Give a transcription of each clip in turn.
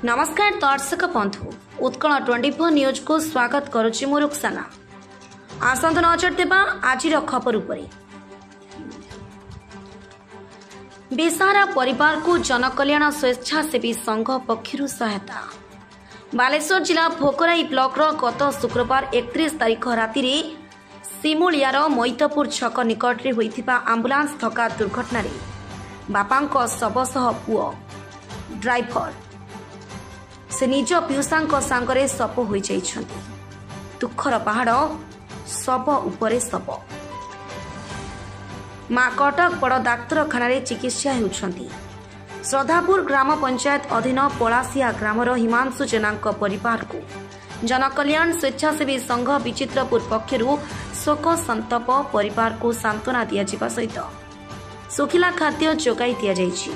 नमस्कार दर्शक बंधु उत्कल 24 न्यूज को स्वागत करुच्ची मु रुक्साना। आसंत नजर देबा आज खबर उपरे। बेसारा परिवार को जनकल्याण स्वेच्छासेवी संघ पक्षर सहायता। बालेश्वर जिला भोकराई ब्लॉक गत शुक्रवार 31 तारीख राति सिमुलियार मैतपुर छक निकट में होइथिबा आंबुलांस धक्का दुर्घटना बापा शव सह पुओ ड्राइवर से निज पियुषांक सांगरे शप हो जाइछन्ति। दुखर पहाड़ शव उपरे शव। मां कटक बड़ डाक्तरखाना चिकित्सा होउछन्ति। श्रद्धापुर ग्राम पंचायत अधीन पलासिया ग्रामर हिमांशु जेना परिवार को जनकल्याण स्वेच्छासेवी संघ विचित्रपुर पक्षरु शोक संतप परिवार को सांत्वना दिया सहित सुखिला खाद्य जोगाई दिया जाइछि।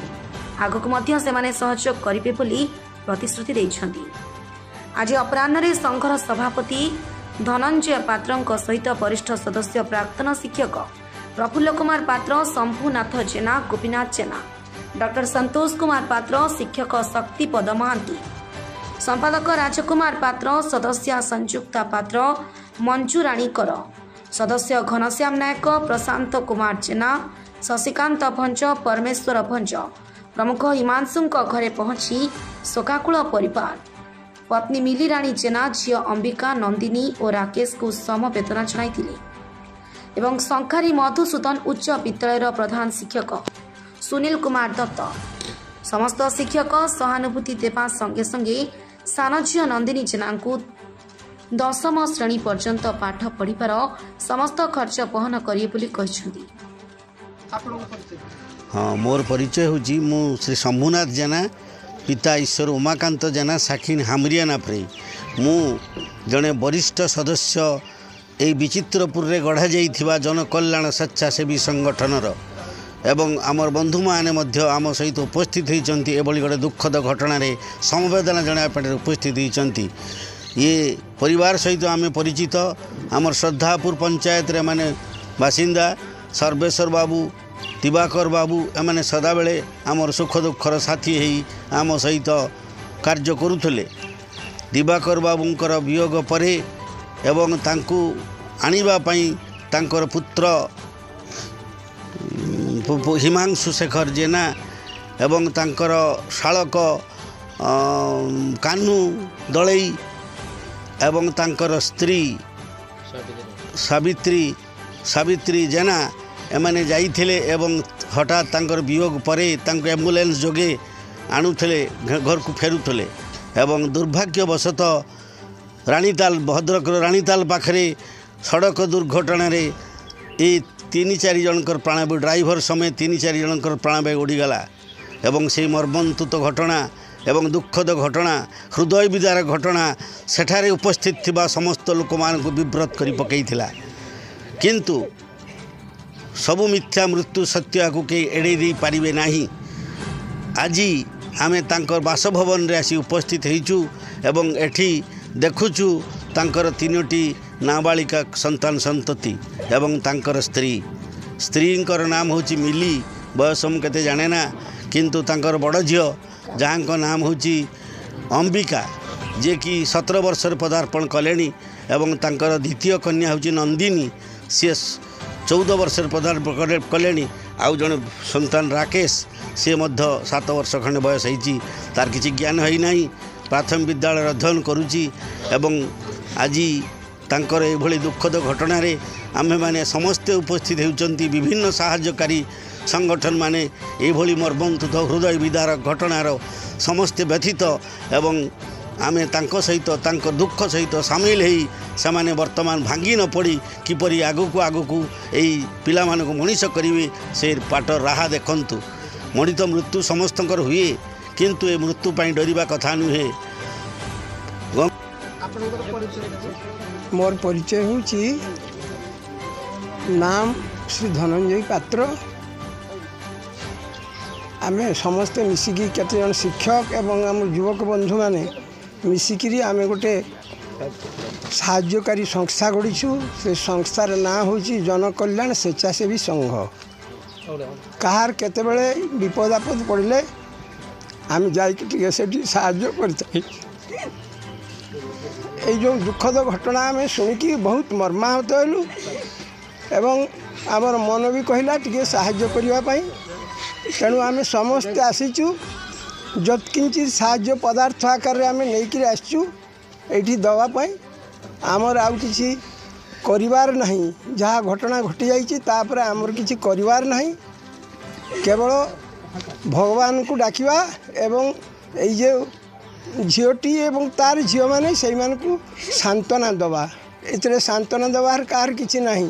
आगक मध्य सेमाने सहयोग करिवे बोली प्रतिश्रुति देइछन्ति। आज अपराह्न संघर सभापति धनंजय पात्र सहित वरिष्ठ सदस्य प्राक्तन शिक्षक प्रफुल्ल कुमार पात्र, शंभुनाथ जेना, गोपीनाथ जेना, डॉक्टर संतोष कुमार पात्र, शिक्षक शक्तिपद महांती, संपादक राजकुमार पात्र, सदस्य संयुक्ता पात्र, मंजूराणी कर, सदस्य घनश्याम नायक, प्रशांत कुमार जेना, शशिकांत भंज, परमेश्वर भंज प्रमुख हिमांशु घरे पहुंची शोकाकुल परिवार पत्नी मिली राणी जेना, झील अंबिका, नंदिनी और राकेश को समवेदना जणाइथिले एवं शंखारी मधुसूदन उच्च विद्यालय प्रधान शिक्षक सुनील कुमार दत्त समस्त शिक्षक सहानुभूति देवा संगे संगे सान झील नंदिनी जेना को 10म श्रेणी पर्यंत पाठ पढ़िबार समस्त खर्च वहन करिए बोली कहिसथि। हाँ, मोर परिचय हूँ मु श्री शंभुनाथ जेना, पिता ईश्वर उमाकांत जेना, साखिन हामरियाना प्रे मु जड़े वरिष्ठ सदस्य ए विचित्रपुर रे गढ़ा जाइथिबा जनकल्याण स्वेच्छासेवी संगठनर एवं आमर बंधु माने मध्य आम सहित उपस्थित होती एभली गोटे दुखद घटना रे समवेदना जनाइबा उपस्थित होती। ये परिवार सहित आम परिचित आमर श्रद्धापुर पंचायत रे माने बासिंदा सर्वेश्वर बाबू, दिवाकर बाबू एमाने सदा बेले आमर सुख दुखर साथी होई आम सहित कार्य करुले। दिवाकर बाबूंकर वियोग परे एवं तांकु आनिबा पई तांकर पुत्र हिमांशु शेखर जेना एवं तांकर शालक कान्हू दलई एवं तांकर स्त्री सावित्री जेना एमाने जाइथिले एवं हठात तांकर वियोग परे तांको एम्बुलेंस जोगे आणुथिले घर को फेरुथिले एवं दुर्भाग्यवशतः रानीताल भद्रक रानीताल पाखरे सड़क दुर्घटना रे ए 3-4 जनकर प्राणवायु ड्राइवर समेत 3-4 जनकर प्राणवायु उड़ीगला एवं से मर्मन्तुत घटना एवं दुखद घटना हृदय विदारक घटना सेठारे उपस्थित थिबा समस्त लोक मान को विव्रत करि पकैथिला। किंतु सबु मिथ्या मृत्यु सत्य को के एड़े दे पारिबे नाही। आज आमे तांकर बासभवन रे आसी उपस्थित होइछु एवं एठी देखुछु तांकर 3टी नाबालिका संतान संतति एवं तांकर स्त्रींकर नाम होची मिली, बयस हम केते जाने ना, किंतु तांकर बड़ झियो जहाँको नाम होची अंबिका जे कि 17 वर्ष पदार्पण कलेनी एवं तांकर द्वितीय कन्या होची नंदिनी, सी 14 वर्ष पदार्पण कले। आउ जड़े संतान राकेश सी 7 वर्ष खंड बयस होती, तार किसी ज्ञान है ना, प्राथमिक विद्यालय अध्ययन करुच्ची एवं आज तांकर एभली दुखद घटना रे आमे माने समस्ते उपस्थित होती। विभिन्न साहाय्यकारी संगठन माने एभली मर्मन्तुत हृदय विदारक घटनार समस्ते व्यथित एवं आमे तांको सहित तांको दुख सहित सामिल होई सेमाने वर्तमान भांगी न पड़ी किपरि आगकू एई पिला मानको मनीष करिवे से पाट राहा देखंतु। मणित मृत्यु समस्तंकर हुए किंतु ए मृत्यु पाई डरिबा कथा नुहे। मोर परिचय होची नाम श्री धनंजय पात्र। आमे समस्ते मिसिकी केते जन शिक्षक एवं आम युवक बंधु माने मिसिकी आमे गोटे साहाय्यकारी संस्था गढ़ीछु। से संस्थार ना होची जनकल्याण स्वेच्छासेवी संघ। कहार केतेबेले विपद आपद पड़े आम जाइए साहाय्य कर जो दुखद घटना आम शुणिकी बहुत मर्माहत हेलु एवं आमर मन भी कहला टे साहाय्य करने तेणु आम समस्ते आसीचु जत्किंचित साहाय्य पदार्थ आकार आम नहीं आसचु ये दवापाई आमर आउ किसी करिवार नहीं जहाँ घटना घटी जाइए तापर आमर किसी करिवार नहीं केवल भगवान को डाकिबा एवं ये झीटी एवं तार झील मैंने से सांत्वना दबा ये सांत्वना दबार कार किसी नहीं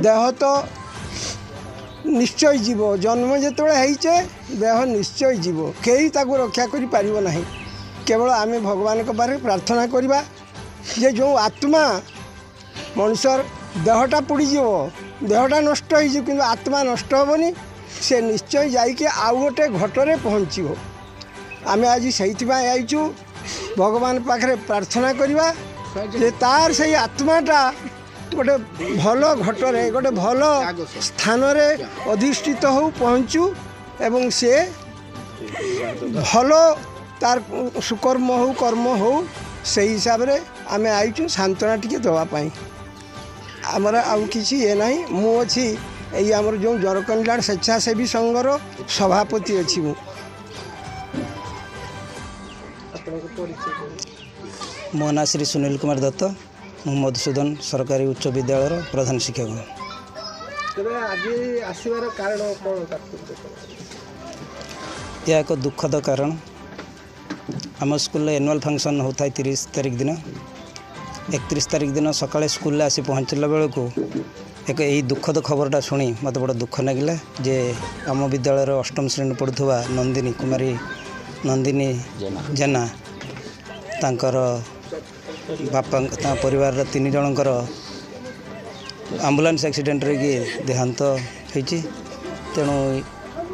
देह तो निश्चय जीव जन्म जिते होइचे देह निश्चय जीव कई ताको रक्षा करि पारिबो नहीं केवल आम भगवान के बारे प्रार्थना करवा जे जो आत्मा मनुष्यर देहटा पुड़ीजीव देहटा नष्ट हो आत्मा नष्ट हेनी से निश्चय जाइए आउ गोटे घटरे पहुँचो आम आज से आईचु भगवान पाखे प्रार्थना करवा जे तार से आत्माटा गोटे भल घटरे गोटे भल स्थान अधिष्ठित हो पहुँचु एवं से भल तार सुकर्म हो कर्म हो से हिसाब रे आम आईचु सांत्वना टी दवापाई आमर आउ किसी ये ना मुझी यही आमर जो जरकंडलाड़ स्वेच्छासेवी संघर सभापति अच्छी मो ना श्री सुनील कुमार दत्त मु मधुसूदन सरकारी उच्च विद्यालय प्रधान शिक्षक। यह एक दुखद कारण आम स्कूल एनुअल फंक्शन होता है 30 तारीख दिन 31 तारीख दिन सकाଳେ स्कूल आसी पहुँचला बेलू एक यही दुखद खबरटा शुणी मत बड़ा दुख लगिला जे आम विद्यालय अष्टम श्रेणी पढ़ुवा नंदिनी कुमारी नंदिनी जेना तांकर बापा परिवार 3 जनकर आम्बुलांस एक्सीडेंट रे देहांत होती तेणु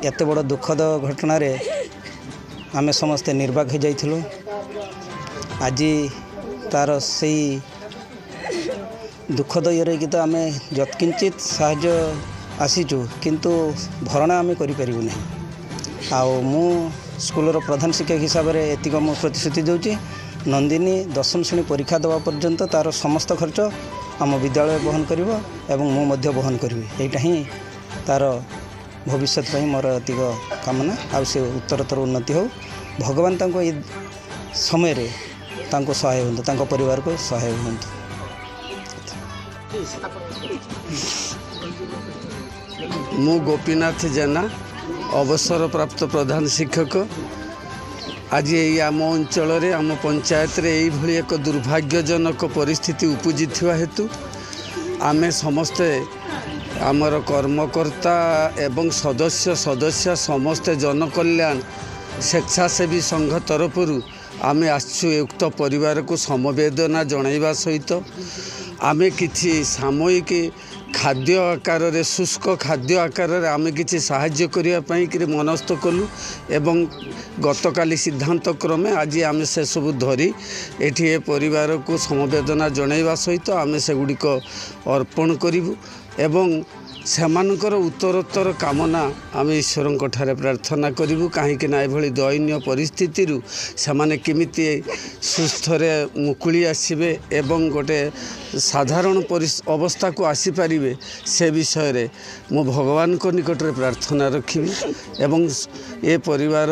एत बड़ दुखद घटना रे आमे समस्ते निर्वाक हो जाइथिलु आज तार से दुखद ये कि तो आम जत्किंचित साहाय्य आसीचु किंतु भरणा आम करूँ आउ मु स्कूलर प्रधान शिक्षक हिसाब से एतिक मु प्रतिश्रुति दूची नंदिनी 10वीं श्रेणी परीक्षा देवा पर्यंत तार समस्त खर्च आम विद्यालय बहन कर मु बहन करी यहाँ ही तार भविष्य मोर एतिक कामना आ उत्तरोत्तर उन्नति हो भगवान तांको ये समय रे तांको सहाय होंतु तांको परिवार को सहाय होंतु। मु गोपीनाथ जेना अवसर प्राप्त प्रधान शिक्षक आज यही आम अंचल आम पंचायत यही एक दुर्भाग्यजनक परिस्थिति उपजी हेतु आमे समस्ते आमर कर्मकर्ता एवं सदस्य सदस्य समस्ते जनकल्याण स्वेच्छासेवी संघ तरफरु आमे आसु उक्त परिवार को समवेदना जणाइबा सहित आमे किछि सामयिक खाद्य आकार रे शुष्क खाद्य आकार रे आमे किछि साहाय्य करिया पई कि मनस्थ कलु एवं गतकाली सिद्धांत क्रमे आज आमे से सब धरी एठी ए परिवार को समवेदना जणाइबा सहित आमे से गुडिक अर्पण करिवु एवं सेमानकर उत्तरोत्तर कामना आम ईश्वर ठारे प्रार्थना करूँ कहीं ये दयनीय परिस्थिति से केमिति सुस्थरे मुकुली आसबे एवं गोटे साधारण अवस्था को आसीपारे से विषय रे मो भगवान को निकट रे प्रार्थना रखी एवं ये परिवार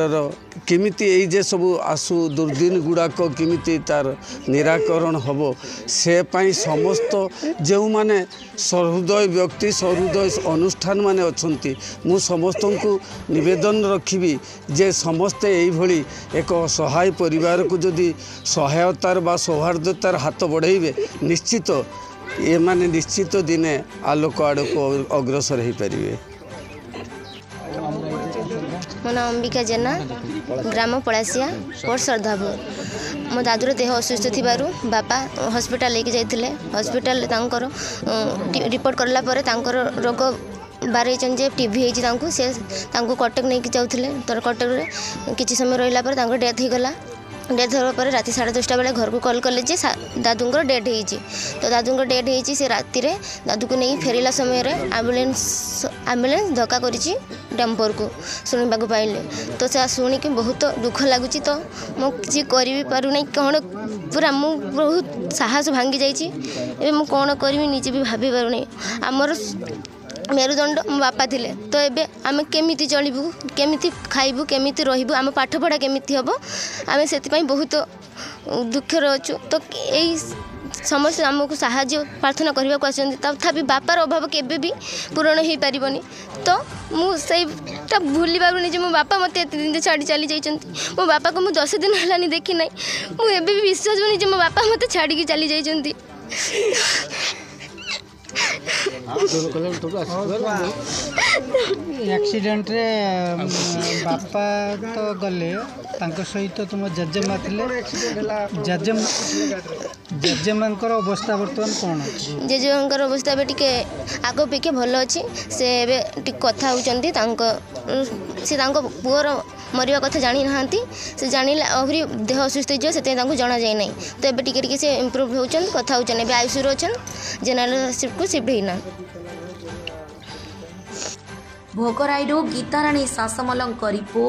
केमिति ये जे सब आसु दुर्दिन गुड़ाक केमिति तार निराकरण हम से पाई समस्त जो माने सहृदय व्यक्ति सहृदय अनुष्ठान माने अच्छी मु समस्त को निवेदन रखी जे समस्ते यही एक असहाय परिवार को जदि सहायतार बा सौहार्दतार हाथ बढ़ाइबे निश्चित ये माने निश्चित दिने आलोक आड़ को अग्रसर हो पारे। मो नाम अंबिका जेना ग्राम पड़ासिया पोस्ट श्रद्धापुर मो दादूर देह असुस्थ थी बापा हॉस्पिटल लेके जाइए हॉस्पिटल रिपोर्ट करला रोग बारे जे टीबी से कटक नहीं जाऊे तर कटक किसी समय रहा डेथ हो गला डेथ होगा पर राति 10:30 बेले घर को कॉल कले दादूंर डेथ होती तो दादूंर डेथ होती से राति रे दादू को नहीं फेरला समय एम्बुलेंस धक्का करी डम्पर को शुणा पाइले तो से शुणिक बहुत दुख लगुच तो मुझे करूना कौन पूरा मु बहुत साहस भांगी जाइए मु कौन करी निजे भी भाभी पारूनी आमर मेरुदंड मो बापा थिले तो एबे आमे केमिति चलिबू केमिति खाइबू केमिति रहिबू आम पाठ पढ़ा केमिति हबो आमे सेति पई बहुत दुख रे अछु तो एई समस्त आमको साहाय्य प्रार्थना करबा को आछन तथापि बापार अभाव केबे भी पूर्ण हो पारिबनी तो मु सेटा भूली पारुनी जे मो बापा मते एते दिन छाड़ी चली जाइछंती मो बापा को मु 10 दिन हलानी देखि नै मु एबे भी विश्वास होनी जे मो बापा मते छाड़ी के चली जाइछंती एक्सीडेंट रे बापा तो गले तांको सहित तुम जजेमा थिले जजेमांकर अवस्था वर्तमान कौन जेजेमांकर अवस्था बे टिके आगो पेके भल अच्छी से एबे टिक कथा होचंती तांको से तांको पुअर मरिया कथा जानी नांती से जानिले आहरी देह असुस्थ हो से जना जाए ना तो एबे टिके टिके से इम्प्रूव होचन कथा होचन एबे आईसीयू रो छन जनरल शिफ्ट को शिफ्ट होइना भोगराईरू गीताराणी सासमलंक रिपोर्ट।